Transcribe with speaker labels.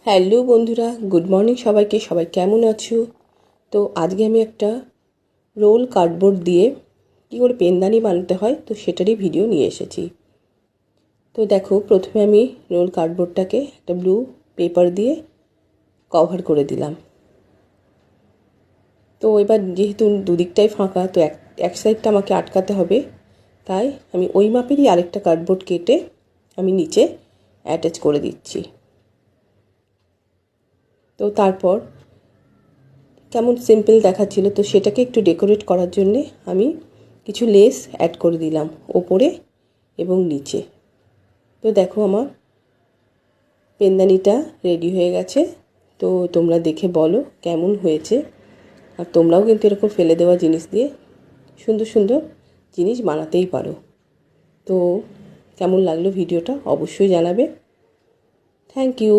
Speaker 1: Hello বন্ধুরা, good morning সবাইকে। সবাই কেমন আছো? তো আজকে আমি একটা রোল কার্ডবোর্ড দিয়ে কী করে পেনদানি বানাতে হয় তো সেটারই ভিডিও নিয়ে এসেছি। তো দেখো, প্রথমে আমি রোল কার্ডবোর্ডটাকে একটা ব্লু পেপার দিয়ে কভার করে দিলাম। তো এবার যেহেতু দুদিকটাই ফাঁকা, তো এক সাইডটা আমাকে আটকাতে হবে, তাই আমি ওই মাপেরই আরেকটা কার্ডবোর্ড কেটে আমি নিচে অ্যাটাচ করে দিচ্ছি। তো তারপর কেমন সিম্পল দেখাচ্ছিল, তো সেটাকে একটু ডেকোরেট করার জন্যে আমি কিছু লেস অ্যাড করে দিলাম ওপরে এবং নিচে। তো দেখো, আমার পেনদানিটা রেডি হয়ে গেছে। তো তোমরা দেখে বলো কেমন হয়েছে। আর তোমরাও কিন্তু এরকম ফেলে দেওয়া জিনিস দিয়ে সুন্দর সুন্দর জিনিস বানাতেই পারো। তো কেমন লাগলো ভিডিওটা অবশ্যই জানাবে। Thank you.